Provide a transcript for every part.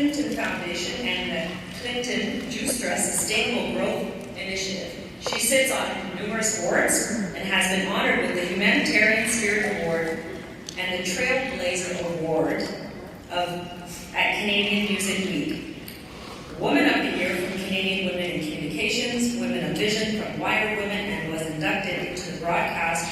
Clinton Foundation and the Clinton Juice Sustainable Growth Initiative. She sits on numerous boards and has been honored with the Humanitarian Spirit Award and the Trailblazer Award at Canadian Music Week. Woman of the Year from Canadian Women in Communications, Women of Vision from Wider Women, and was inducted into the Broadcast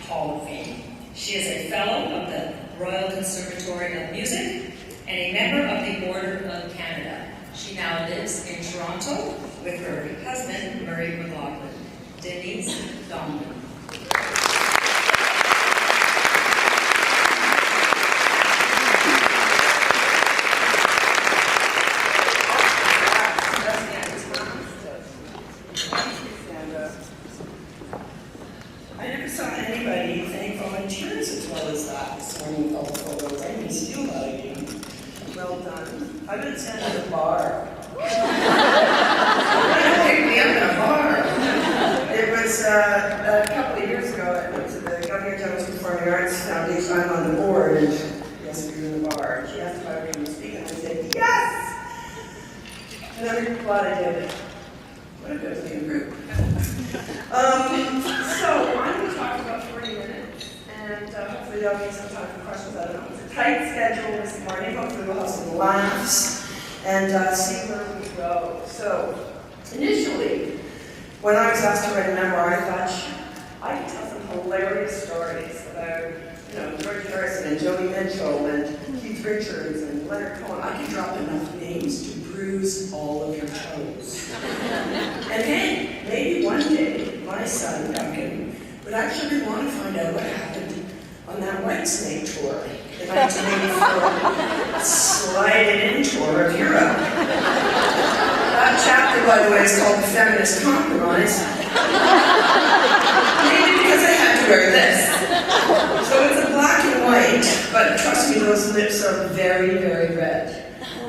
Hall of Fame. She is a fellow of the Royal Conservatory of Music and a member of the Order of Canada. She now lives in Toronto with her husband, Murray McLaughlin. Denise Donlon. I never saw anybody thank volunteers as well as that this morning with all the photos. I'm going to steal that again. Well done. I've been sent to the bar. Pick me up in a bar. It was a couple of years ago. I went to the Governor General's Performing Arts Foundation. I'm on the board, and yes, we were in the bar. She asked if I were going to speak, and I said, yes! And I'm glad I did. What a good looking group. So I'm going to talk about 40 minutes, and hopefully there'll be some time for questions. I don't know. It's a tight schedule this morning. Hopefully we'll have some laughs and see where we go. So initially, when I was asked to write a memoir, I thought, I could tell some hilarious stories about, George Harrison and Joni Mitchell and Keith Richards and Leonard Cohen. I could drop enough names to bruise all of your toes. And hey, maybe one day, my son, Duncan, would actually want to find out what happened on that Whitesnake tour in 1984, Slide It In tour of Europe. That chapter, by the way, is called The Feminist Compromise. Maybe because I had to wear this. So it's a black and white, but trust me, those lips are very, very red.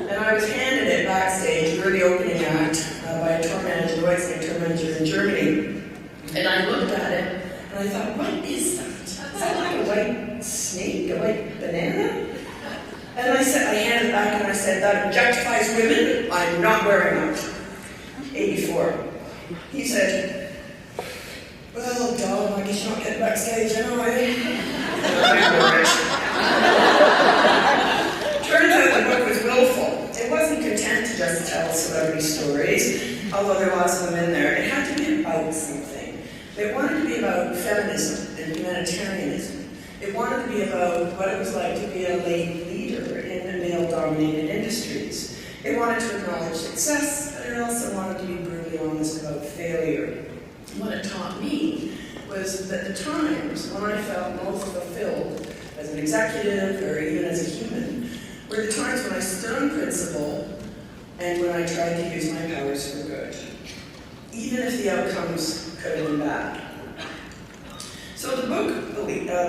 And I was handed it backstage for the opening act by a tour manager, the Whitesnake tour manager in Germany. And I looked at it, and I thought, what is that? Is that like a white snake, a white banana? And I handed it back and I said, that objectifies women, I'm not wearing that. 84. He said, well, dog, I guess you're not getting backstage anyway. I wore it. Turns out the book was willful. It wasn't content to just tell celebrity stories, although there were lots of them in there. It had to be about something. It wanted to be about feminism and humanitarianism. It wanted to be about what it was like to be a lady leader in male-dominated industries. It wanted to acknowledge success, but it also wanted to be brutally honest about failure. What it taught me was that the times when I felt most fulfilled as an executive or even as a human were the times when I stood on principle and when I tried to use my powers for good, even if the outcomes could have been bad. So the book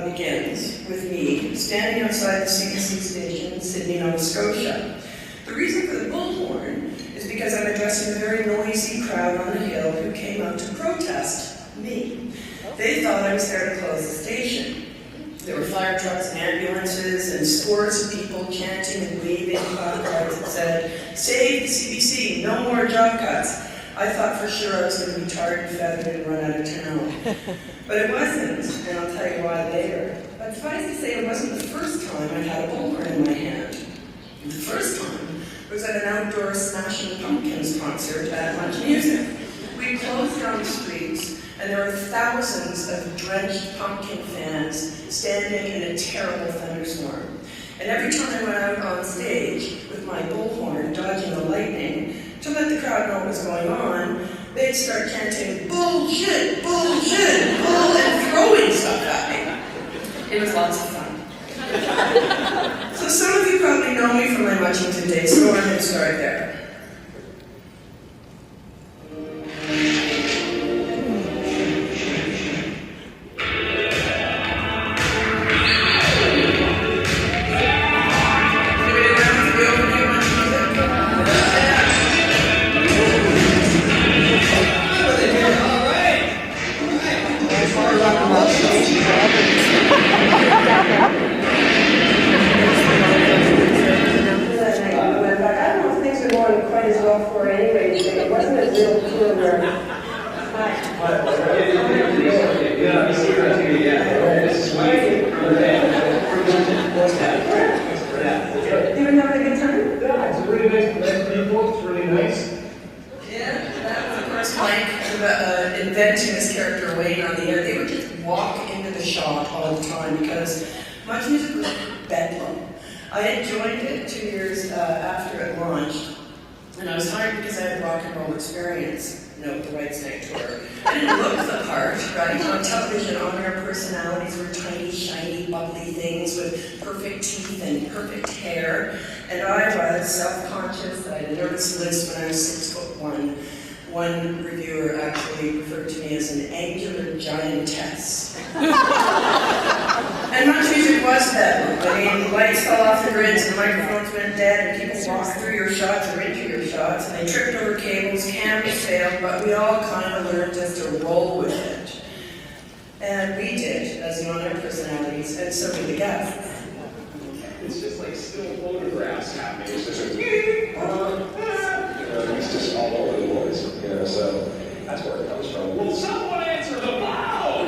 begins with me standing outside the CBC station in Sydney, Nova Scotia. The reason for the bullhorn is because I'm addressing a very noisy crowd on the hill who came out to protest me. They thought I was there to close the station. There were fire trucks and ambulances and scores of people chanting and waving placards that said, "Save the CBC, no more job cuts." I thought for sure I was going to be tarred and feathered and run out of town. But it wasn't, and I'll tell you why later. But suffice to say, it wasn't the first time I had a bullhorn in my hand. The first time was at an outdoor Smashing Pumpkins concert at Much Music. We closed down the streets, and there were thousands of drenched Pumpkin fans standing in a terrible thunderstorm. And every time I went out on stage with my bullhorn dodging the lightning, to let the crowd know what was going on, they'd start chanting, "Bullshit, bullshit, bull," and throwing stuff at me. It was lots of fun. So some of you probably know me from my Muchington days, so I'm going to start there. Yeah, you see it on TV, yeah. It's sweet. You been having a good time? Yeah, it's a really nice people, it's really nice. Yeah, that was of course Mike inventing this character Wayne on the air. They would just walk into the shot all the time because much music was bedlam. I had joined it 2 years after it launched, and I was hired because I had rock and roll experience. No, the Whitesnake tour. I didn't look the part, right? On television, on-air personalities were tiny, shiny, bubbly things with perfect teeth and perfect hair. And I was self-conscious. I had a nervous lisp when I was 6'1". One reviewer actually referred to me as an angular giantess. And much music was bedlam. I mean, lights fell off the grids and microphones went dead, and people walked through your shots or into your shots, and they tripped over cables, cameras failed, but we all kind of learned just to roll with it. And we did, as the on-air personalities, and so did the guests. It's just like still photographs happening. It's just like, it's just all over the place. So that's where it comes from. Will someone answer the phone?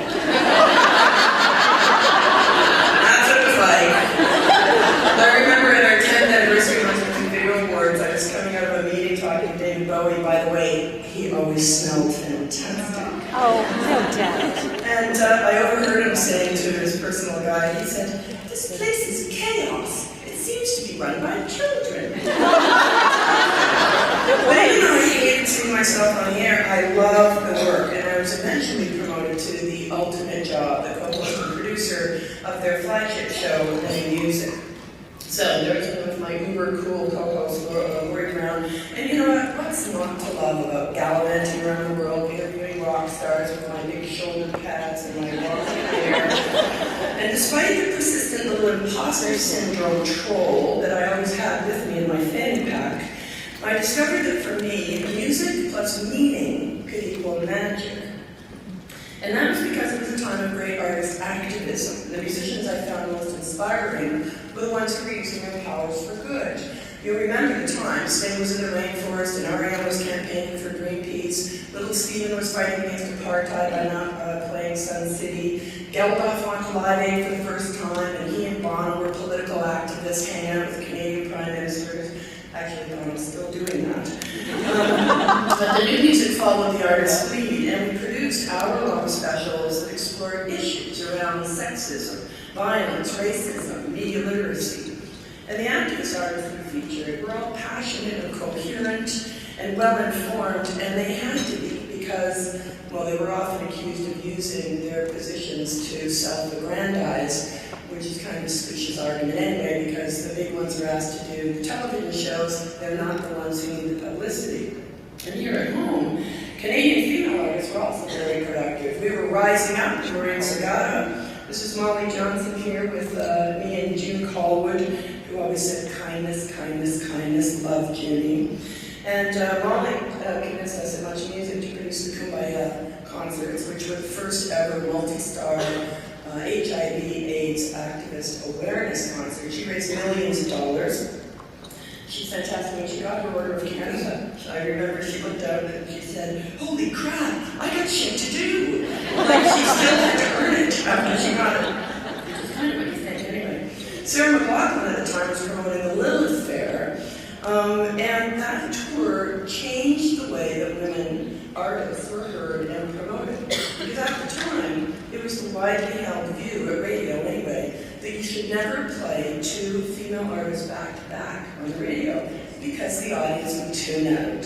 That's what it was like. I remember at our 10th anniversary of Video Awards, I was coming out of a meeting talking to David Bowie. By the way, he always smelled fantastic. Oh, no doubt. And I overheard him saying to his personal guide, he said, "This place is chaos. It seems to be run by children." But even though I hated seeing myself on the air, I loved the work, and I was eventually promoted to the ultimate job, the co-host and producer of their flagship show, Wendy Music. So there's one with my uber cool co-host, Lori Brown. And you know what? What's not to love about gallivanting around the world, interviewing rock stars with my big shoulder pads and my walking hair? And despite the persistent little imposter syndrome troll that I always had with me in my fanny pack, I discovered that for me, music plus meaning could equal magic. And that was because it was a time of great artist activism. The musicians I found most inspiring were the ones who were using their powers for good. You'll remember the time. Sting was in the rainforest, and R.E.M. was campaigning for Greenpeace. Little Steven was fighting against apartheid by not playing Sun City. Geldof went to Live Aid for the first time, and he and Bono were political activists hanging out with the Canadian Prime Minister. Actually, Bono's still doing that. But the new music followed the artist's lead, and we produced hour-long specials that explored issues around sexism, violence, racism, media literacy. And the activist artists we featured were all passionate and coherent and well-informed, and they had to be because, well, they were often accused of using their positions to self-aggrandize, which is kind of a specious argument anyway, because the big ones are asked to do the television shows, they're not the ones who need the publicity. And here at home, Canadian female artists were also very productive. We were rising up, we were in Sagata. This is Molly Johnson here with me and June Callwood, who always said kindness, kindness, kindness, love Judy. And Molly convinced us at Much Music to produce the Kumbaya concerts, which were the first ever multi-star HIV/AIDS activist awareness concert. She raised millions of dollars. She's fantastic. When she got her Order of Canada, I remember she looked out and she said, "Holy crap, I got shit to do." Like she still had to earn it after she got it. Which is kind of what you think anyway. Sarah McLachlan at the time was promoting the Lilith Fair, and that tour changed the way that women artists were heard and promoted. Because at the time, it was the widely held view, at radio anyway, that you should never play two female artists back to back on the radio because the audience would tune out.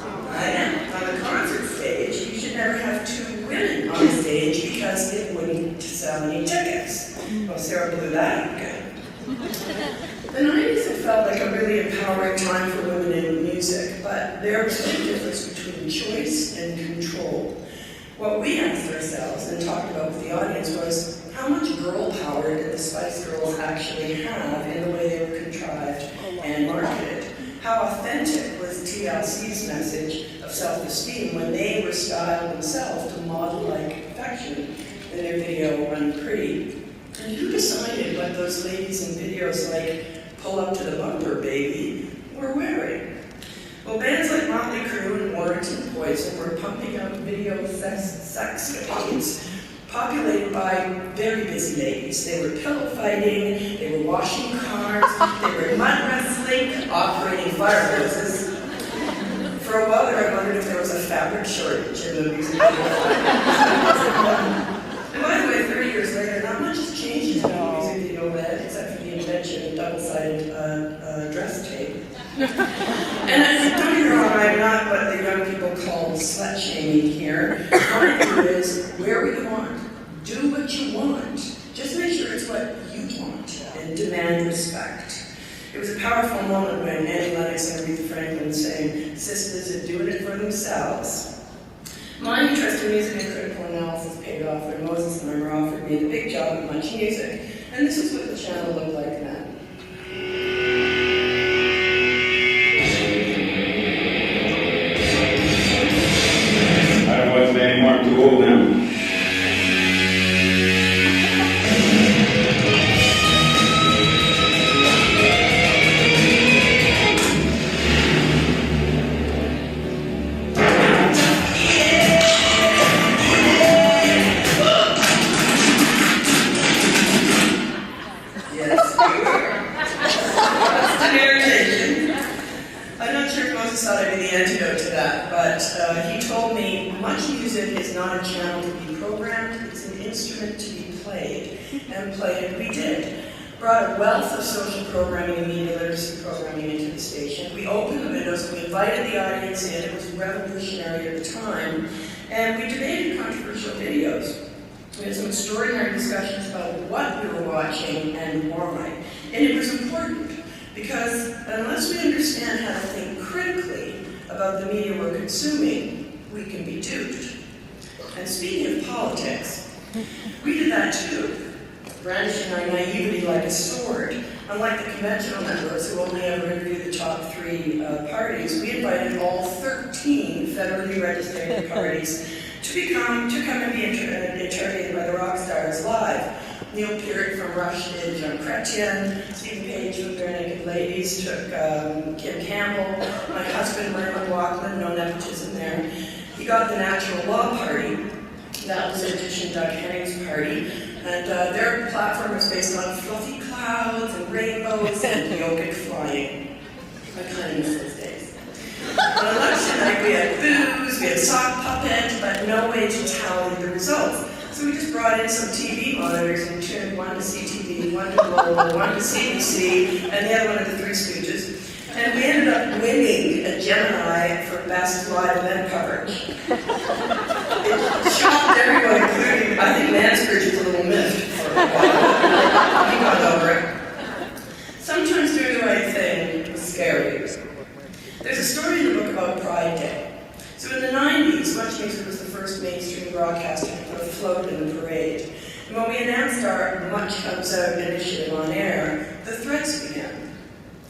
On the concert stage, you should never have two women on stage because it wouldn't sell any tickets. Well, Sarah blew that up good. The 90s have felt like a really empowering time for women in music, but there was a big difference between choice and control. What we asked ourselves and talked about with the audience was, how much girl power did the Spice Girls actually have in the way they were contrived and marketed? How authentic was TLC's message of self-esteem when they were styled themselves to model like perfection in their video Run Pretty? And who decided what those ladies in videos like Pull Up to the Bumper Baby were wearing? Well, bands like Motley Crue and Warrant and Poison were pumping out video escapades, populated by very busy ladies. They were pillow fighting, they were washing cars, they were mud wrestling, operating fire hoses. For a while there, I wondered if there was a fabric shortage in the music video. And by the way, 30 years later, not much has changed in the music video land, except for the invention of double-sided dress tape. And don't get me wrong, I'm not what the young people call slut-shaming here. My view is, wear what you want. Do what you want. Just make sure it's what you want, and demand respect. It was a powerful moment when Annie Lennox and Aretha Franklin sang, sisters are doing it for themselves. My interest in music and critical analysis paid off when Moses and Murmur offered me the big job of Much Music, and this is what the channel looked like then. I don't want to say anymore, I'm too old now. He told me, much music is not a channel to be programmed, it's an instrument to be played. And played, and we did. Brought a wealth of social programming and media literacy programming into the station. We opened the windows, we invited the audience in, it was revolutionary at the time. And we debated controversial videos. We had some extraordinary discussions about what we were watching and why. And it was important, because unless we understand how to think critically about the media we're consuming, we can be duped. And speaking of politics, we did that too, brandishing our naivety like a sword. Unlike the conventional members who only ever interview the top 3 parties, we invited all 13 federally registered parties to come and be interrogated by the rock stars live. Neil Peart from Rush did John Chrétien, Stephen Page from Bare Naked Ladies took Kim Campbell, my husband Merlin Walkman, no nepotism there. He got the Natural Law Party, that was in addition Doug Henning's party, and their platform was based on fluffy clouds and rainbows and yogic flying. I kind of miss those days. On election night we had booze, we had sock puppets, but no way to tally the results. So we just brought in some TV monitors and tuned one to CTV, one to Global, one to CBC, and the other one to the Three Stooges. And we ended up winning a Gemini for best live event coverage. It shocked everyone, including, I think Mansbridge was a little miffed for a while. He got over it. Sometimes doing the right thing was scary. There's a story in the book about Pride Day. So in the 90s, Much Music was the first mainstream broadcaster to put a float in the parade. And when we announced our Much Comes Out initiative on air, the threats began.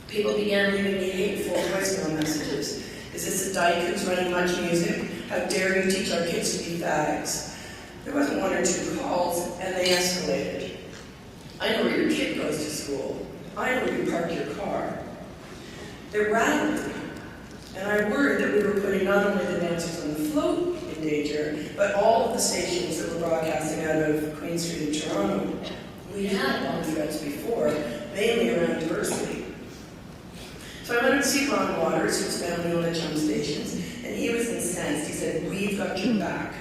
People began leaving me hateful voicemail messages. Is this a dyke who's running Much Music? How dare you teach our kids to be fags? There wasn't 1 or 2 calls, and they escalated. I know where your kid goes to school. I know where you park your car. It rattled me. And I worried that we were putting not only the dancers on the float in danger, but all of the stations that were broadcasting out of Queen Street in Toronto. We had bomb threats before, mainly around diversity. So I went to see Ron Waters, whose family owned the chum stations, and he was incensed. He said, "We've got your back."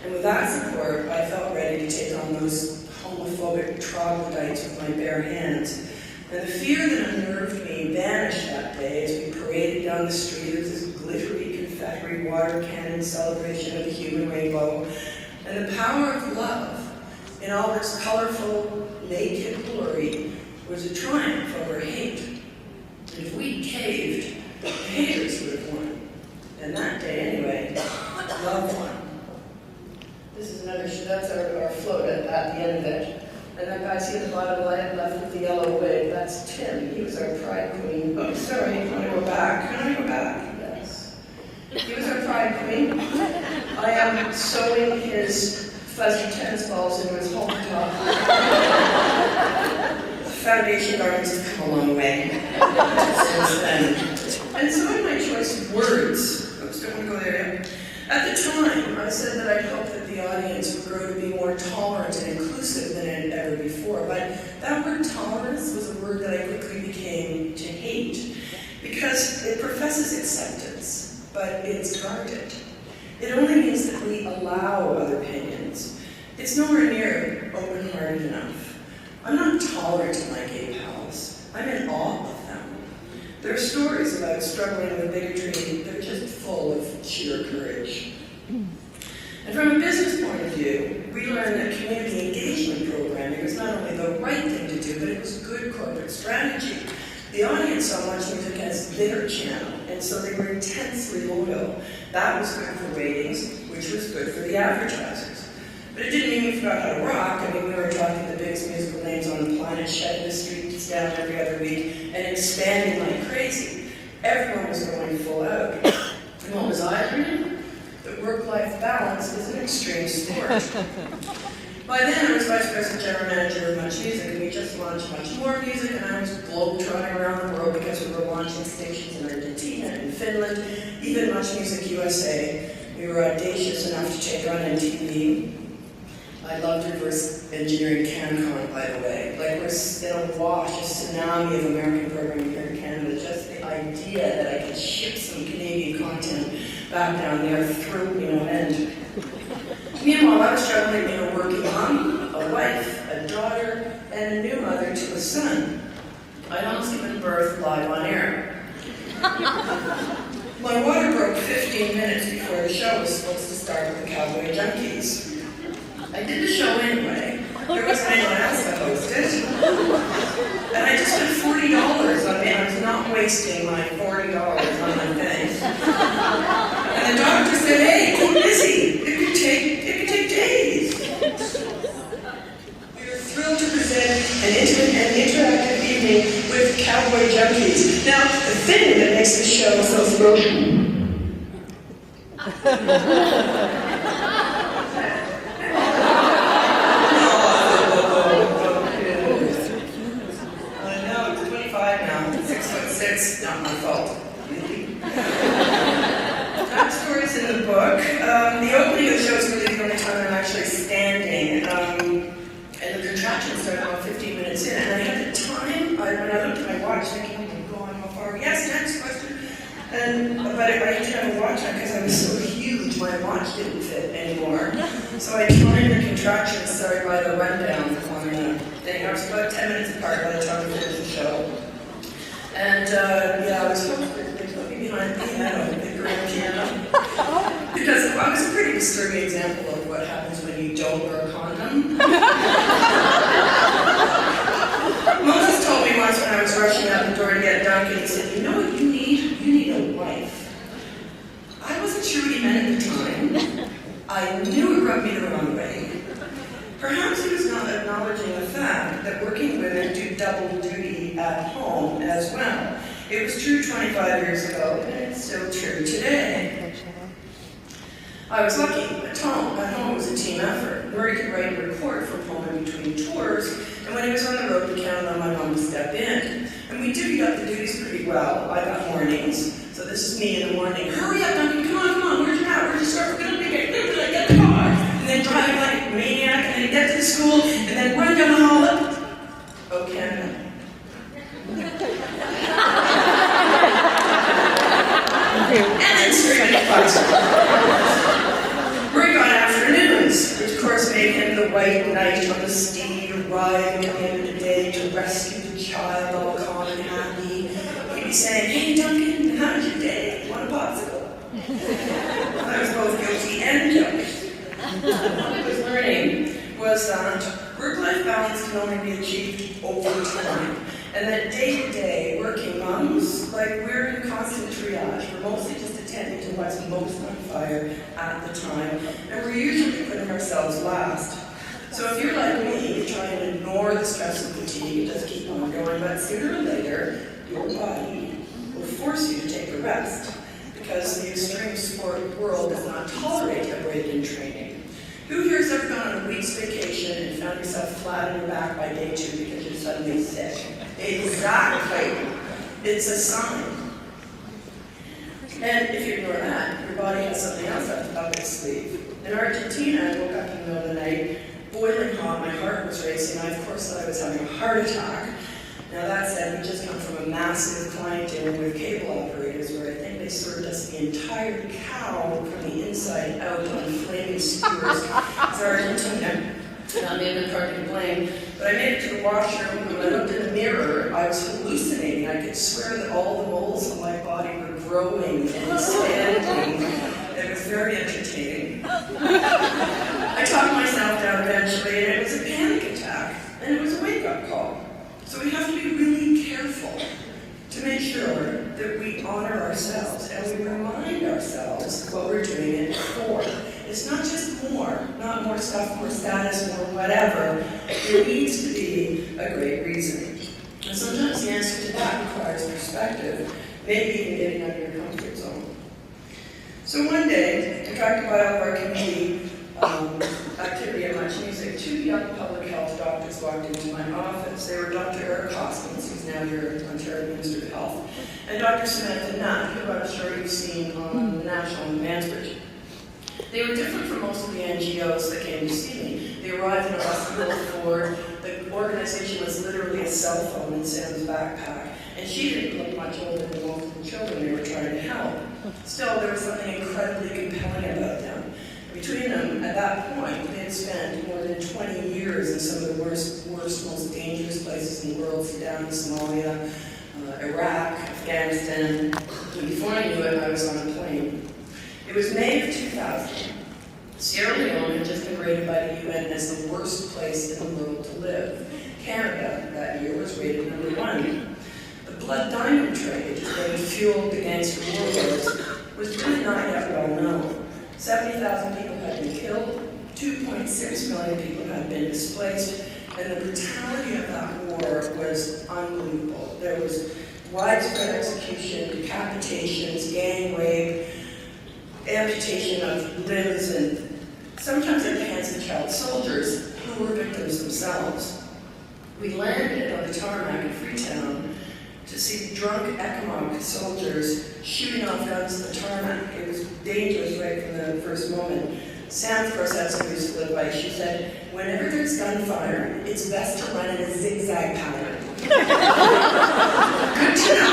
And with that support, I felt ready to take on those homophobic troglodytes with my bare hands. And the fear that unnerved me vanished that day as we paraded down the street. There was this glittery confetti water cannon celebration of the human rainbow. And the power of love, in all its colorful, naked glory, was a triumph over hate. And if we caved, the haters would have won. And that day, anyway, love won. This is another, that's our float at the end of it. And that guy see at the bottom left with the yellow wig, that's Tim. He was our pride queen. Oh, sorry, I want to go back. Can I go back? Yes. He was our pride queen. I am sewing his fuzzy tennis balls into his whole top. Foundation garments have come a long way since then. And so in my choice of words, oops, don't want to go there yet. At the time, I said that I hoped that the audience would grow to be more tolerant and inclusive than it had ever before. But that word tolerance was a word that I quickly became to hate, because it professes acceptance, but it's guarded. It only means that we allow other opinions. It's nowhere near open-hearted enough. I'm not tolerant of my gay pals. I'm in awe of them. Their stories about struggling with bigotry, they're just full of sheer courage. And from a business point of view, we learned that community engagement programming was not only the right thing to do, but it was good corporate strategy. The audience saw Much Music as their channel, and so they were intensely loyal. That was good for ratings, which was good for the advertisers. But it didn't mean we forgot how to rock. I mean, we were talking the biggest musical names on the planet, shedding the streets down every other week, and expanding like crazy. Everyone was going full out. And what was I learning? That work-life balance is an extreme sport. By then, I was Vice President General Manager of Much Music, and we just launched Much More Music, and I was globe-trotting around the world because we were launching stations in Argentina and Finland, even Much Music USA. We were audacious enough to take on MTV. I loved reverse engineering CanCon, by the way. Like, we're in a wash, a tsunami of American programming here in Canada. Just the idea that I could ship some Canadian content back down there through, and meanwhile, I was struggling being a working mom, a wife, a daughter, and a new mother to a son. I'd almost given birth live on air. My water broke 15 minutes before the show was supposed to start with the Cowboy Junkies. I did the show anyway. There wasn't anyone else to host it. And I just spent $40 on it. I was not wasting my $40 on my thing. And the doctor said, hey, keep busy. It could take days. We were thrilled to present an intimate and interactive evening with Cowboy Junkies. Now, the thing that makes the show so special. Not my fault. That story's in the book. The opening of the show is really the only time I'm actually standing. And the contraction started about 15 minutes in. And I had the time, when I looked at my watch, thinking, oh my God, how far? Yes, next question. But I didn't have a watch on because I was so huge, my watch didn't fit anymore. So I timed the contraction started by the rundown on the thing. I was about 10 minutes apart by the time we finished the show. And I was hoping they put me behind the piano, the grand piano. Because I was a pretty disturbing example of what happens when you don't wear a condom. Moses told me once when I was rushing out the door to get Duncan, he said, you know what you need? You need a wife. I wasn't sure what he meant at the time. I knew it rubbed me the wrong way. Perhaps he was not acknowledging the fact that working women do double duty at home as well. It was true 25 years ago, and it's still true today. I was lucky. At home it was a team effort. Murray could write and record from home in between tours, and when he was on the road, we counted on my mom to step in. And we divvied up the duties pretty well. I got mornings, so this is me in the morning. Hurry up, Duncan, come on, where's your hat? Where's your scarf? We're gonna make it. Get the car. And then drive like a maniac, and then get to the school, and then run down the hall. Oh, Canada. And then straight into class. Work on afternoons, which of course made him the white knight on the steed, arriving at the end of the day to rescue the child, all calm and happy. He'd be saying, hey Duncan, how's your day? Want a popsicle? I was both guilty and jealous. What I was learning was that work-life balance can only be achieved over time. And that day-to-day working moms, like we're in constant triage. We're mostly just attending to what's most on fire at the time. And we're usually putting ourselves last. So if you're like me, you try and ignore the stress and fatigue and just keep on going, but sooner or later, your body will force you to take a rest. Because the extreme sport world does not tolerate a break in training. Who here has ever gone on a week's vacation and found yourself flat on your back by day 2 because you're suddenly sick? Exactly. It's a sign. And if you ignore that, your body has something else up its sleeve. In Argentina, I woke up in the middle of the night, boiling hot, my heart was racing. I, of course, thought I was having a heart attack. Now that said, we just come from a massive client dinner with cable operators where I think they served us the entire cow from the inside out on flaming skewers. It's Argentina. And I may have been partly to blame, but I made it to the washroom, and when I looked in the mirror, I was hallucinating. I could swear that all the moles on my body were growing and expanding. It was very entertaining. I talked myself down eventually, and it was a panic attack, and it was a wake-up call. So we have to be really careful to make sure that we honor ourselves and we remind ourselves what we're doing it for. It's not just more, not more stuff, more status, more whatever. There needs to be a great reason. And sometimes the answer to that requires perspective, maybe even getting out of your comfort zone. So one day, attracted by all of our community activity and much music, two young public health doctors walked into my office. They were Dr. Eric Hoskins, who's now your Ontario Minister of Health, and Dr. Samantha Nutt, who I'm sure you've seen on the National in Mansbridge. They were different from most of the NGOs that came to see me. They arrived in a hospital Ford. The organization was literally a cell phone in Sam's backpack, and she didn't look much older than most of the children they were trying to help. Still, there was something incredibly compelling about them. Between them, at that point, they had spent more than 20 years in some of the worst, most dangerous places in the world, Sudan, Somalia, Iraq, Afghanistan. And before I knew it, I was on a plane. It was May of 2000. Sierra Leone had just been rated by the UN as the worst place in the world to live. Canada, that year, was rated #1. The blood diamond trade that had fueled the gangster warlords was really not yet well known. 70,000 people had been killed, 2.6 million people had been displaced, and the brutality of that war was unbelievable. There was widespread execution, decapitations, gang rape, amputation of limbs, and sometimes at the hands of child soldiers who were victims themselves. We landed on the tarmac in Freetown to see drunk Ekimok soldiers shooting off guns at the tarmac. It was dangerous right from the first moment. Sam, of course, had somebody used to live by. She said, whenever there's gunfire, it's best to run in a zigzag pattern. Good to know.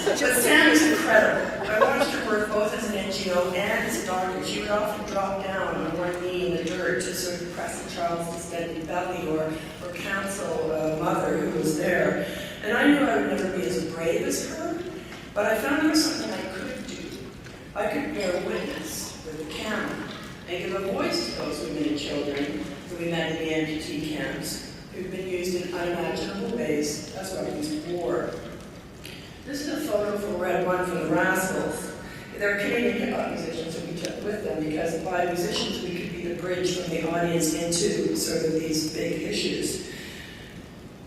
But Sam is incredible. I watched her work both as an NGO and as a doctor. She would often drop down on one knee in the dirt to sort of press the child's distended belly or counsel a mother who was there. And I knew I would never be as brave as her, but I found there was something I could do. I could bear witness with the camera and give a voice to those women and children who we met in the amputee camps, who've been used in unimaginable ways as weapons of war. This is a photo from Red One from the Rascals. They're Canadian hip-hop musicians that we took with them because by musicians we could be the bridge from the audience into sort of these big issues.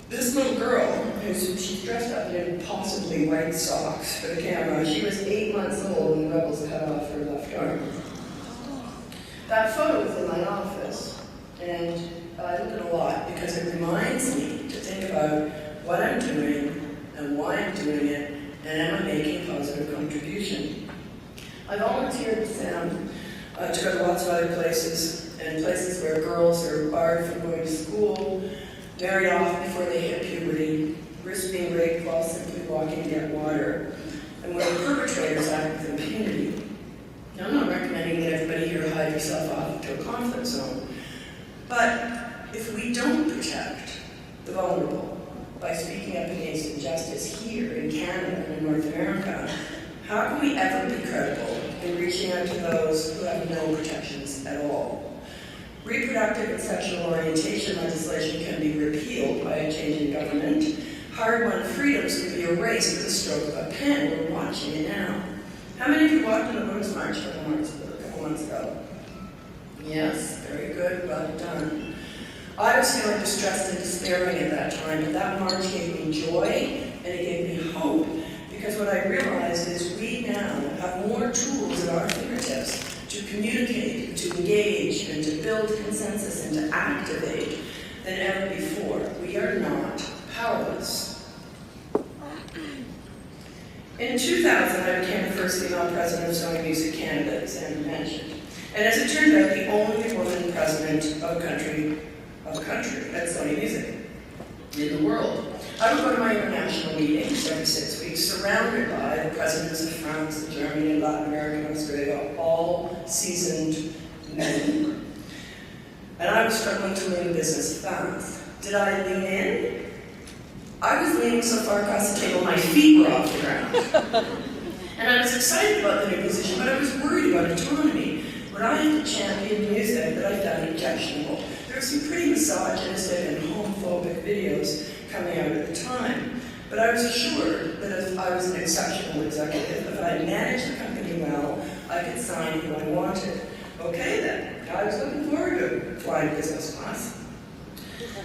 This little girl, she's dressed up in impossibly white socks for the camera. She was 8 months old when the rebels cut off her left arm. That photo is in my office, and I look at it a lot because it reminds me to think about what I'm doing and why I'm doing it, and am I making a positive contribution. I volunteered with Sam to go to lots of other places, and places where girls are barred from going to school, married off before they hit puberty, risk being raped while simply walking to get water, and where the perpetrators act with impunity. Now, I'm not recommending that everybody here hide yourself off to a conflict zone, but if we don't protect the vulnerable by speaking up against injustice here in Canada and in North America, how can we ever be credible in reaching out to those who have no protections at all? Reproductive and sexual orientation legislation can be repealed by a change in government. Hard-won freedoms can be erased with the stroke of a pen. We're watching it now. How many of you walked in the Women's March a couple months ago? Yes, very good, well done. I was feeling distressed and despairing at that time, but that march gave me joy and it gave me hope, because what I realized is we now have more tools at our fingertips to communicate, to engage, and to build consensus and to activate than ever before. We are not powerless. In 2000, I became the first female president of Sony Music Canada, as Andrew mentioned. And as it turned out, the only woman president of a country at Sony Music in the world. I would go to my international meetings every 6 weeks, surrounded by the presidents of France, and Germany, and Latin America, and Australia, all seasoned men. And I was struggling to learn business fast. Did I lean in? I was leaning so far across the table, my feet were off the ground. And I was excited about the new position, but I was worried about autonomy. Would I have to champion music that I found objectionable? There were some pretty misogynistic and homophobic videos coming out at the time. But I was assured that if I was an exceptional executive, if I managed the company well, I could sign who I wanted. Okay then, I was looking forward to flying business class.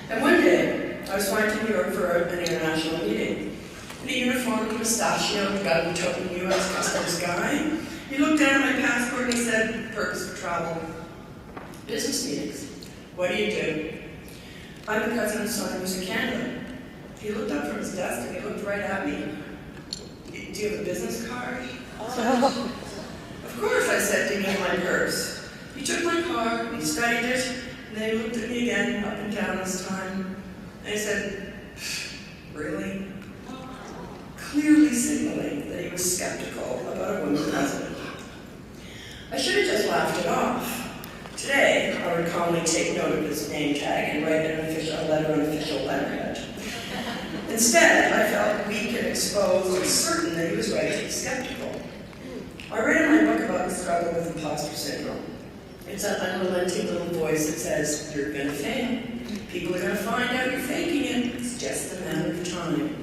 And one day, I was flying to New York for an international meeting. In a uniformed, mustachioed, gun-toting U.S. Customs guy, he looked down at my passport and he said, "Purpose for travel, business meetings. What do you do?" "I'm the president of Sony Music Canada." He looked up from his desk and he looked right at me. "Do you have a business card?" "Of course," I said, digging in my purse. He took my card, he studied it, and then he looked at me again, up and down this time. And he said, "Really?" Clearly signaling that he was skeptical about a woman president. I should have just laughed it off. Today, I would calmly take note of his name tag and write an official letterhead. Instead, I felt weak and exposed and certain that he was right to be skeptical. I read in my book about the struggle with imposter syndrome. It's that unrelenting little voice that says, "You're going to fail. People are going to find out you're faking it. It's just a matter of time."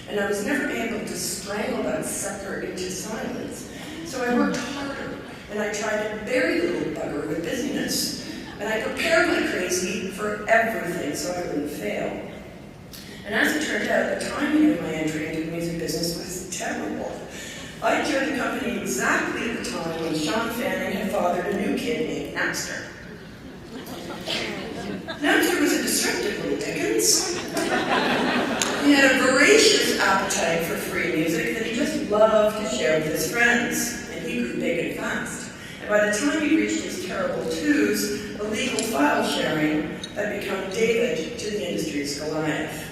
And I was never able to strangle that sucker into silence. So I worked harder, and I tried to bury the little bugger with busyness. And I prepared like crazy for everything so I wouldn't fail. And as it turned out, the timing of my entry into the music business was terrible. I joined the company exactly at the time when Sean Fanning had fathered a new kid named Napster. Napster was a disruptive little Dickens. He had a voracious appetite for free music that he just loved to share with his friends, and he grew big and fast. And by the time he reached his terrible twos, illegal file sharing had become David to the industry's Goliath.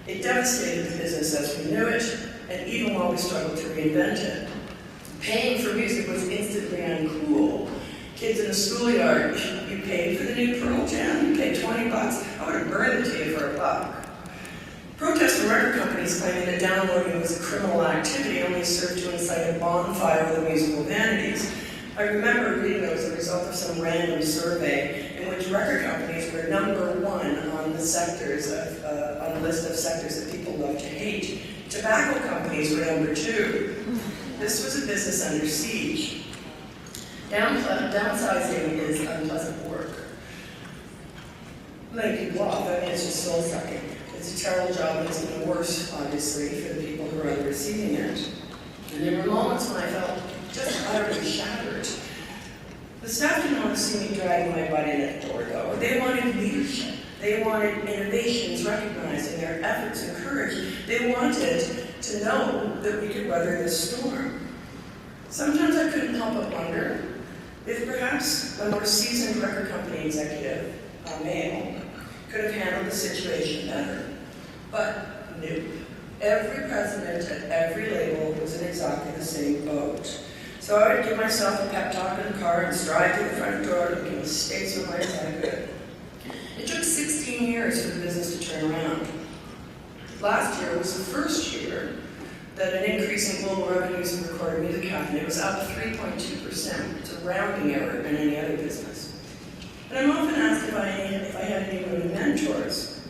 It devastated the business as we knew it, and even while we struggled to reinvent it. Paying for music was instantly uncool. Kids in the schoolyard, "You paid for the new Pearl Jam? You paid $20? I would have burned it to you for $1. Protests from record companies claiming that downloading was a criminal activity only served to incite a bonfire of the musical vanities. I remember reading it as a result of some random survey in which record companies were #1 on the sectors on a list of sectors that people love to hate. Tobacco companies were #2. This was a business under siege. Downsizing is unpleasant work. Laying people off, I mean, it's just soul-sucking. It's a terrible job, and it's even worse, obviously, for the people who are on the receiving end. And there were moments when I felt just utterly shattered. The staff didn't want to see me dragging my butt in at the door, though. They wanted leadership. They wanted innovations recognized and their efforts encouraged. They wanted to know that we could weather this storm. Sometimes I couldn't help but wonder if perhaps a more seasoned record company executive, a male, could have handled the situation better. But nope. Every president at every label was in exactly the same boat. So I would give myself a pep talk in the car and stride to the front door to make mistakes with my as I could. It took 16 years for the business to turn around. Last year was the first year that an increase in global revenues in recorded music happened. It was up 3.2%. It's a rounding error in any other business. And I'm often asked if I had any women mentors.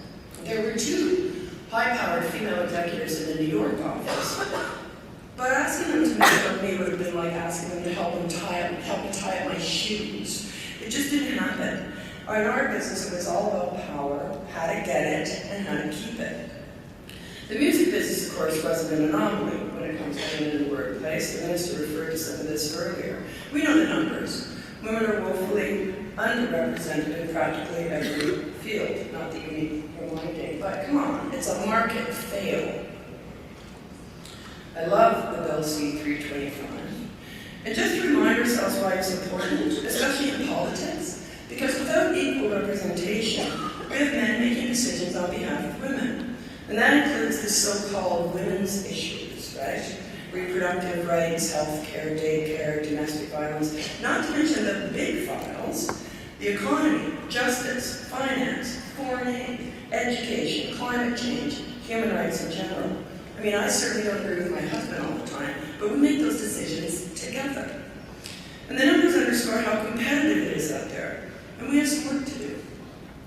There were 2 high-powered female executives in the New York office. But asking them to mentor me would have been like asking them to help me tie up my shoes. It just didn't happen. In our business, it was all about power, how to get it, and how to keep it. The music business, of course, wasn't an anomaly when it comes to women in the workplace. The minister referred to some of this earlier. We know the numbers. Women are woefully underrepresented in practically every field. Not that you need reminding, but come on, it's a market fail. I love the Bill C-325. And just to remind ourselves why it's important, especially in politics, because without equal representation, we have men making decisions on behalf of women. And that includes the so-called women's issues, right? Reproductive rights, healthcare, daycare, domestic violence, not to mention the big files, the economy, justice, finance, foreign aid, education, climate change, human rights in general. I mean, I certainly don't agree with my husband all the time, but we make those decisions together. And the numbers underscore how competitive it is out there, and we have some work to do.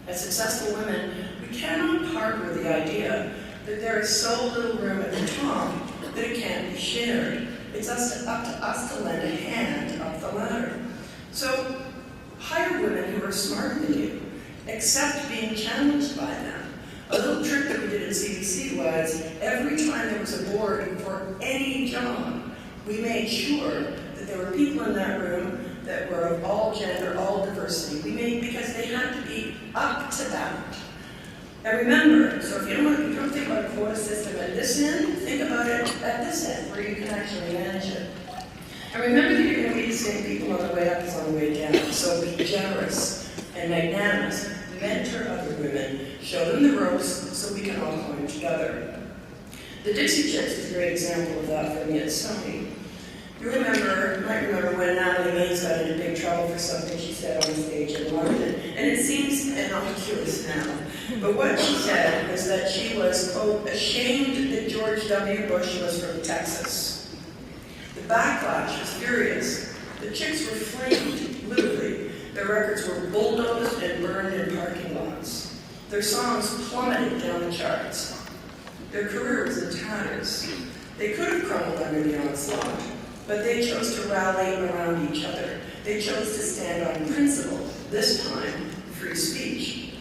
As successful women, we cannot harbor the idea that there is so little room at the top that it can't be shared. It's up to us to lend a hand up the ladder. So hire women who are smarter than you. Accept being challenged by them. A little trick that we did at CBC was every time there was a board for any job, we made sure that there were people in that room that were of all gender, all diversity. Because they had to be up to that. And remember, so if you don't think about a quota system at this end, think about it at this end, where you can actually manage it. And remember that you're going to meet the same people on the way up as on the way down. So be generous and magnanimous. Mentor other women. Show them the ropes so we can all climb together. The Dixie Chicks is a great example of that for me at Sony. You might remember when Natalie Maines got into big trouble for something she said on stage in London. And it seems innocuous now. But what she said was that she was, quote, ashamed that George W. Bush was from Texas. The backlash was furious. The chicks were flamed, literally. Their records were bulldozed and burned in parking lots. Their songs plummeted down the charts. Their career was in tatters. They could have crumbled under the onslaught, but they chose to rally around each other. They chose to stand on principle, this time, free speech.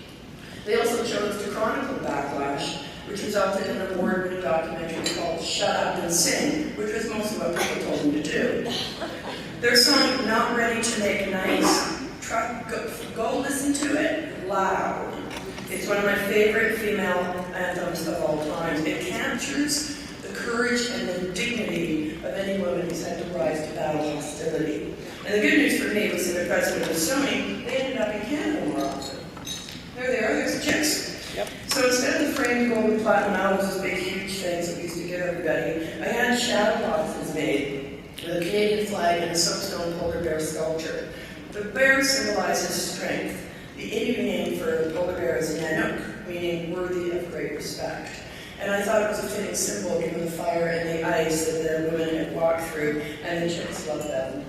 They also chose to chronicle backlash, which resulted in an award-winning documentary called Shut Up and Sing, which was mostly what people told them to do. Their song, Not Ready to Make Nice, go listen to it loud. It's one of my favorite female anthems of all time. It captures the courage and the dignity of any woman who's had to rise to battle hostility. And the good news for me was that the president of Sony, they ended up in Canada more often. There they are, there's the chicks. Yep. So instead of the framed gold and platinum albums, those big huge things that we used to give everybody, I had shadow boxes made with a Canadian flag and a soapstone polar bear sculpture. The bear symbolizes strength. The Indian name for polar bear is Nanook, meaning worthy of great respect. And I thought it was a fitting symbol given the fire and the ice that the women had walked through, and the chicks loved them.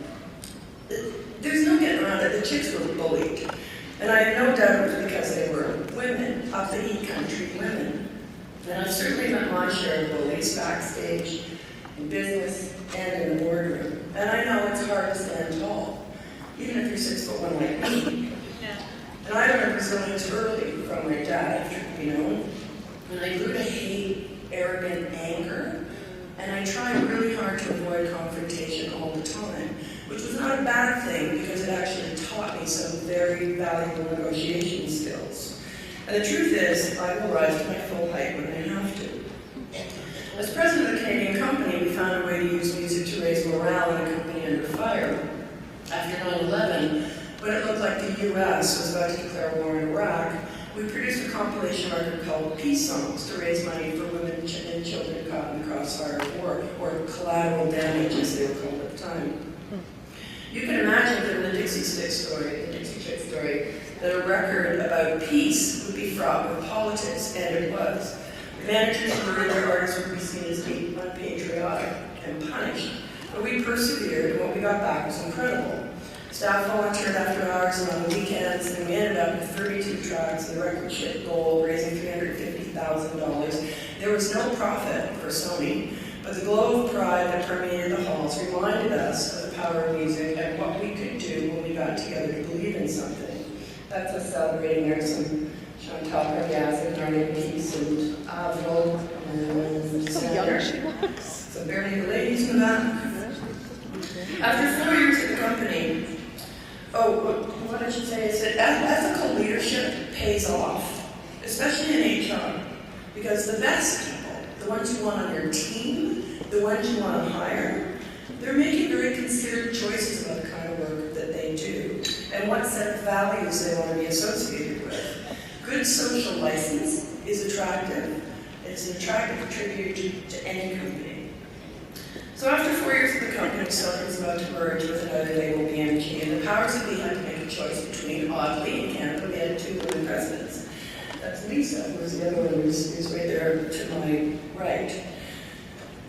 There's no getting around it. The chicks were bullied. And I have no doubt it was because they were women, up the heat country women. And I've certainly met my share of bullies backstage, in business, and in the boardroom. And I know it's hard to stand tall, even if you're 6'1" like me. Yeah. And I learned resilience early from my dad, truth be known. And I grew to hate arrogant anger. And I tried really hard to avoid confrontation all the time, which was not a bad thing because it actually taught me some very valuable negotiation skills. And the truth is, I will rise to my full height when I have to. As president of the Canadian company, we found a way to use music to raise morale in a company under fire. After 9/11, when it looked like the U.S. was about to declare war in Iraq, we produced a compilation record called Peace Songs to raise money for women and children caught in the crossfire of war, or collateral damage as they were called at the time. You can imagine from the Dixie Chick story, that a record about peace would be fraught with politics, and it was. Managers worried their artists would be seen as being unpatriotic and punished, but we persevered, and what we got back was incredible. Staff volunteered after hours and on the weekends, and we ended up with 32 tracks and the record ship goal, raising $350,000. There was no profit for Sony, but the glow of pride that permeated the halls reminded us of the power of music and what we could do when we got together to believe in something. That's us celebrating there, some Chantal Cardiac, Narnia Peace, and Avril, and So young she was. So barely the ladies in the back. After 4 years at the company, what I should say is that ethical leadership pays off, especially in HR, because the best people, the ones you want on your team, the ones you want to hire, they're making very consistent considered choices about the kind of work that they do and what set of values they want to be associated with. Good social license is attractive. It's an attractive tribute to any company. So after 4 years of the company, Solange was about to merge with another label, BMG, and the powers that be had to make a choice between, oddly, in Canada, we had 2 women presidents. That's Lisa, who was the other one who's right there to my right.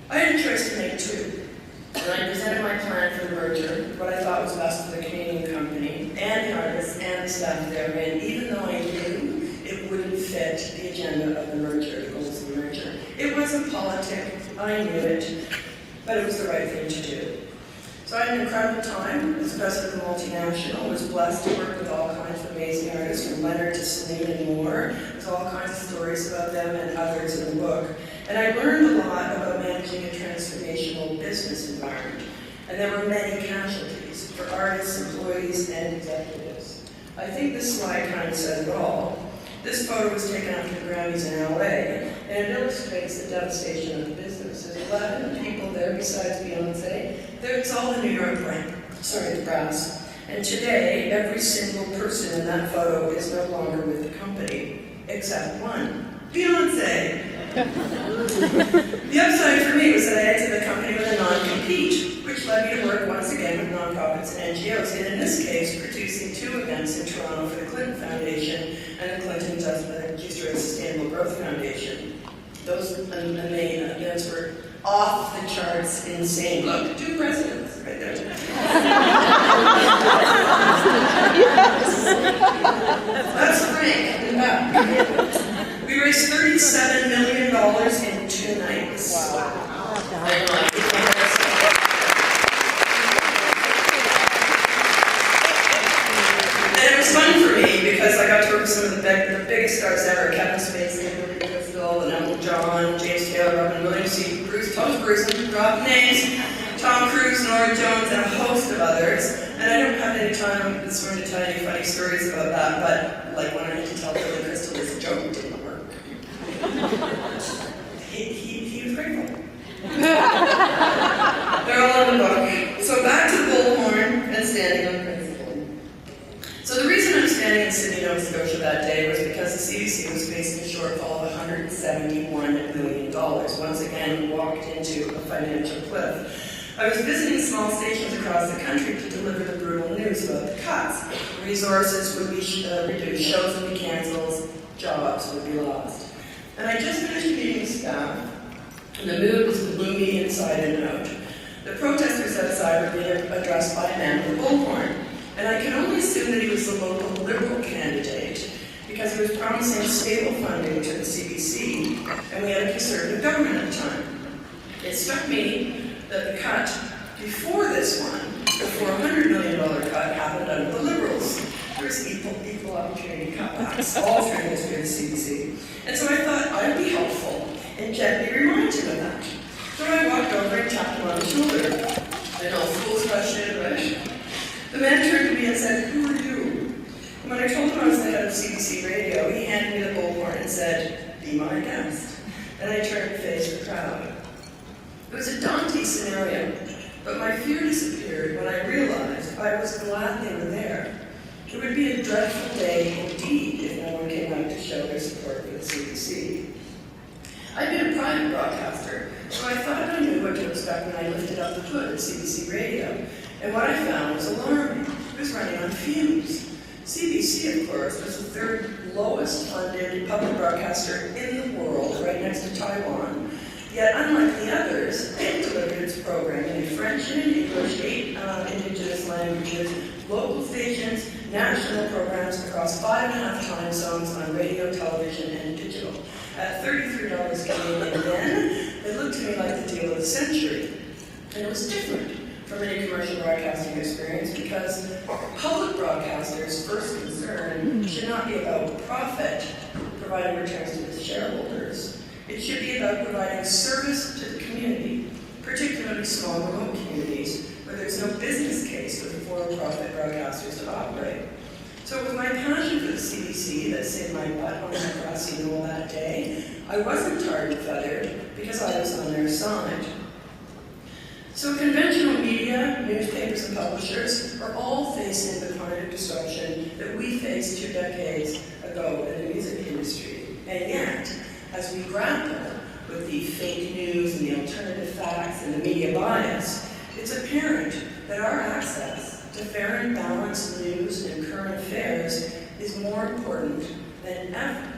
I had a choice to make 2. And I presented my plan for the merger, what I thought was best for the Canadian company, and the artists, and the staff there, and even though I knew it wouldn't fit the agenda of the merger, the goals of the merger. It wasn't politic, I knew it, but it was the right thing to do. So I had an incredible time as president of a multinational. I was blessed to work with all kinds of amazing artists, from Leonard to Celine and more. There's all kinds of stories about them and others in the book. And I learned a lot about managing a transformational business environment. And there were many casualties for artists, employees, and executives. I think this slide kind of says it all. This photo was taken after the Grammys in LA, and it illustrates the devastation of the business. There's 11 people there besides Beyonce. It's all the New York brass. And today, every single person in that photo is no longer with the company, except one, Beyonce. The upside for me was that I exited the company with a non-compete, which led me to work once again with nonprofits and NGOs, and in this case, producing 2 events in Toronto for the Clinton Foundation and the Clinton Justice Sustainable Growth Foundation. Those main events were off the charts insane. Look, 2 presidents right there. That's Frank in the back. We raised $37 million in 2 nights. Wow. And it was fun for me because I got to work with some of the biggest stars ever: Kevin Spacey, Billy Crystal, and Uncle John, James Taylor, Robin Williams, Bruce, dropping names, Tom Cruise, Nora Jones, and a host of others. And I don't have any time this morning to tell any funny stories about that, but like when I had to tell Billy Crystal this joke, it didn't work. He was grateful. They're all in the book. So back to the bullhorn and standing on principle. So the reason I'm standing in Sydney, Nova Scotia that day was because the CBC was facing a shortfall of $171 million. Once again, we walked into a financial cliff. I was visiting small stations across the country to deliver the brutal news about the cuts. Resources would be reduced, shows would be canceled, jobs would be lost. And I just finished meeting staff, and the mood was gloomy inside and out. The protesters outside were being addressed by a man with a bullhorn, and I can only assume that he was the local Liberal candidate because he was promising stable funding to the CBC, and we had a Conservative government at the time. It struck me that the cut before this one, the $400 million cut, happened under the Liberals. There was equal opportunity cutbacks all through the history of the CBC. And so I thought I would be helpful and gently remind him of that. So I walked over and tapped him on the shoulder. I know, fool's question, right? The man turned to me and said, "Who are you?" And when I told him I was the head of CBC Radio, he handed me the bullhorn and said, "Be my guest." And I turned to face the crowd. It was a daunting scenario, but my fear disappeared when I realized I was glad they were there. It would be a dreadful day indeed if no one came out to show their support for the CBC. I'd been a private broadcaster, so I thought I knew what to expect when I lifted up the hood of CBC Radio. And what I found was alarming. It was running on fumes. CBC, of course, was the 3rd lowest funded public broadcaster in the world, right next to Taiwan. Yet, unlike the others, it delivered its programming in French and in English, 8 indigenous languages, local stations, national programs across 5.5 time zones on radio, television, and digital. At $33 Canadian then, it looked to me like the deal of the century. And it was different from any commercial broadcasting experience because public broadcasters' first concern should not be about profit, providing returns to its shareholders. It should be about providing service to the community, particularly small remote communities where there's no business case for the for-profit broadcasters to operate. So it was my passion for the CBC that saved my butt on that grassy knoll that day. I wasn't tarred and feathered because I was on their side. So conventional media, newspapers and publishers are all facing the kind of disruption that we faced 2 decades ago in the music industry. And yet, as we grapple with the fake news and the alternative facts and the media bias, it's apparent that our access to fair and balanced news and current affairs is more important than ever.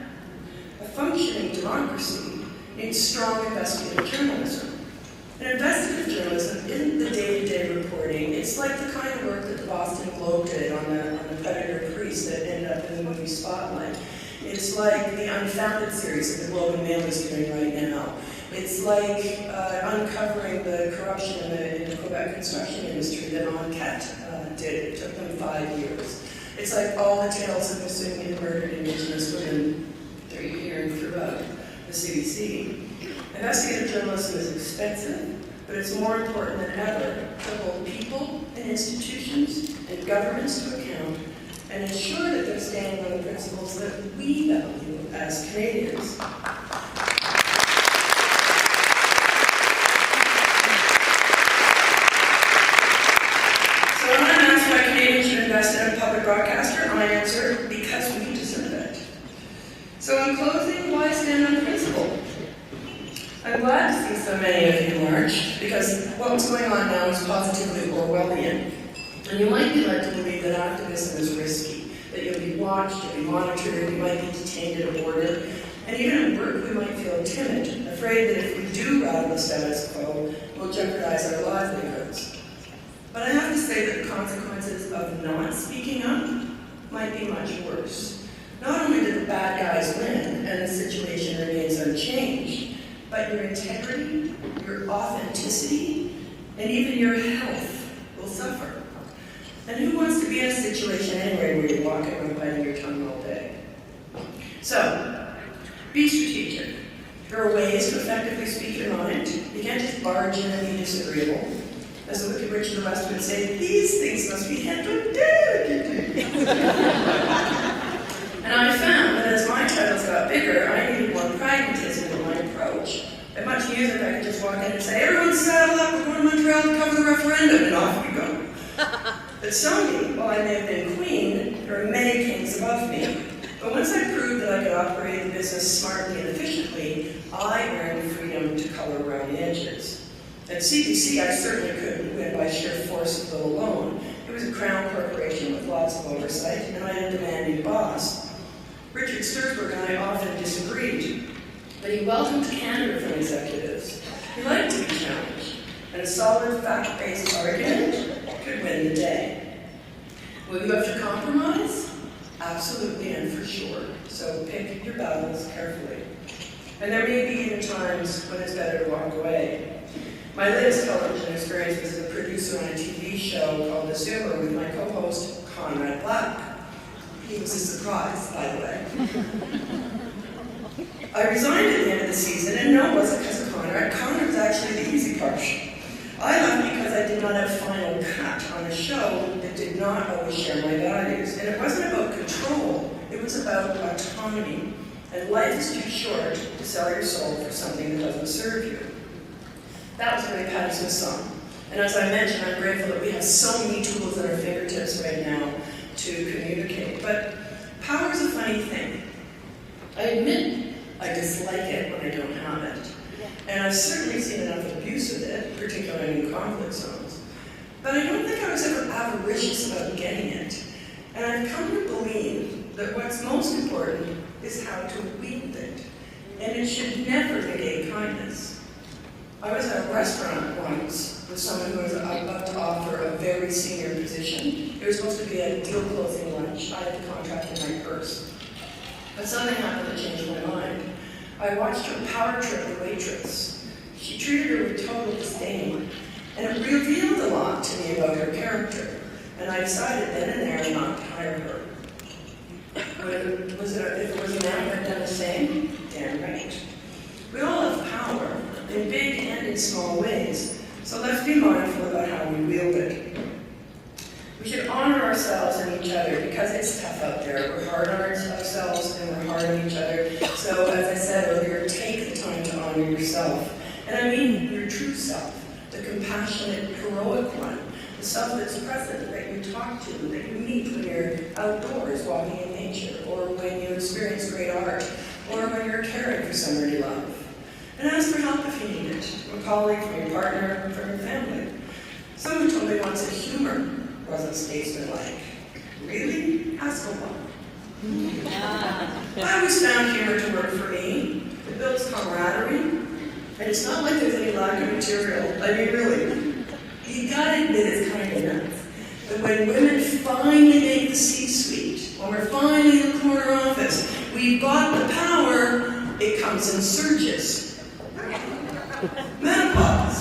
A functioning democracy needs strong investigative journalism. And investigative journalism isn't the day-to-day reporting. It's like the kind of work that the Boston Globe did on the Predator Priest that ended up in the movie Spotlight. It's like the Unfounded series that the Globe and Mail is doing right now. It's like uncovering the corruption in the Quebec construction industry that Enquête did. It took them 5 years. It's like all the tales of missing and murdered Indigenous women that you're hearing throughout the CBC. Investigative journalism is expensive, but it's more important than ever to hold people and institutions and governments to account and ensure that they're standing on the principles that we value as Canadians. So when I'm asked why Canadians should invest in a public broadcaster, I answer, because we deserve it. So in closing, why stand on principle? I'm glad to see so many of you march, because what's going on now is positively Orwellian. And you might be led to believe that activism is risky, that you'll be watched, you'll be monitored, you might be detained at a border. And even at work, we might feel timid, afraid that if we do rattle the status quo, we'll jeopardize our livelihoods. But I have to say that the consequences of not speaking up might be much worse. Not only do the bad guys win, and the situation remains unchanged, but your integrity, your authenticity, and even your health will suffer. And who wants to be in a situation anyway where you're walking around biting your tongue all day? So, be strategic. There are ways to effectively speak your mind. You can't just barge in and be disagreeable. As the wicked rich of the West would say, these things must be handled delicately. And I found that as my titles got bigger, I needed more pragmatism in my approach. At much music, I could just walk in and say, everyone saddle up, we're going to Montreal to cover the referendum, and off we go. But Sony, while I may have been queen, there are many kings above me. But once I proved that I could operate the business smartly and efficiently, I earned freedom to color around the edges. At CBC, I certainly couldn't win by sheer force of will alone. It was a crown corporation with lots of oversight, and I had a demanding boss. Richard Sturzberg and I often disagreed, but he welcomed candor from executives. He liked to be challenged, and a solid, fact-based argument could win the day. Will you have to compromise? Absolutely and for sure. So pick your battles carefully. And there may be even times when it's better to walk away. My latest television experience was as a producer on a TV show called The Zoomer with my co-host, Conrad Black. He was a surprise, by the way. I resigned at the end of the season, and no, it wasn't because of Conrad. Conrad was actually the easy part. I left because I did not have final cut on a show that did not always share my values. And it wasn't about control, it was about autonomy. And life is too short to sell your soul for something that doesn't serve you. That was really Patti Smith's song. And as I mentioned, I'm grateful that we have so many tools at our fingertips right now to communicate. But power is a funny thing. I admit I dislike it when I don't have it. And I've certainly seen enough abuse of it, particularly in conflict zones. But I don't think I was ever avaricious about getting it. And I've come to believe that what's most important is how to wield it. And it should never negate kindness. I was at a restaurant once with someone who was about to offer a very senior position. It was supposed to be a deal-closing lunch. I had the contract in my purse. But something happened that changed my mind. I watched her power trip the waitress. She treated her with total disdain. And it revealed a lot to me about her character. And I decided then and there not to hire her. If it was a man who had done the same, damn right. We all have power, in big and in small ways. So let's be mindful about how we wield it. We should honor ourselves and each other because it's tough out there. We're hard on ourselves and we're hard on each other. So as I said earlier, take the time to honor yourself. And I mean your true self. the compassionate, heroic one, the stuff that's present, that you talk to, that you meet when you're outdoors walking in nature, or when you experience great art, or when you're caring for somebody you love. And ask for help if you need it, from a colleague, from your partner, from your family. Someone told me once that humor wasn't statesmanlike. Really? Ask for one. I always found humor to work for me. It builds camaraderie, and it's not like there's any lack of material. I mean, really, you gotta admit it's kind of nuts. But when women finally make the C-suite, when we're finally in the corner office, we've got the power, it comes in surges. Menopause.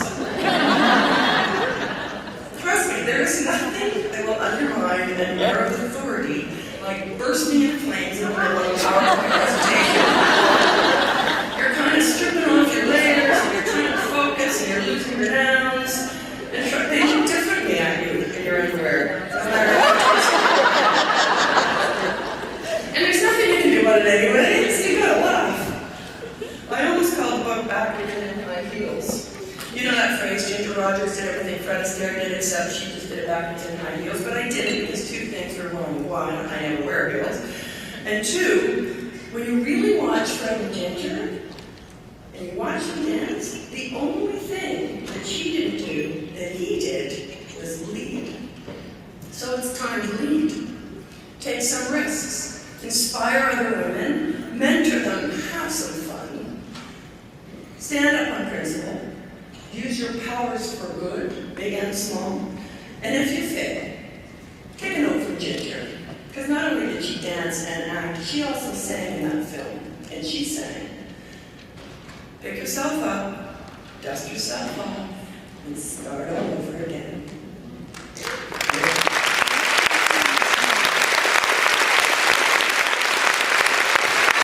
Trust me, there is nothing that will undermine an air of authority like bursting in flames in the middle of a PowerPoint presentation. You're kind of stripping off your layers, and you're trying to focus, and you're losing your nouns, and they look differently at you in your underwear. And there's nothing you can do about it anyway, so you gotta laugh. I almost call the book Backwards and in High Heels. You know that phrase, Ginger Rogers did everything Fred Astaire did, except she just did it backwards in high heels. But I did it because two things were wrong. One, I never wear heels. And two, when you really watch Fred and Ginger, and you watch them dance, the only thing that she didn't do that he did was lead. So it's time to lead. Take some risks. Inspire other women. Mentor them. Have some fun. Stand up on principle. Use your powers for good, big and small. And if you fail, take a note from Ginger. Because not only did she dance and act, she also sang in that film. And she sang. Pick yourself up, dust yourself off, and start all over again.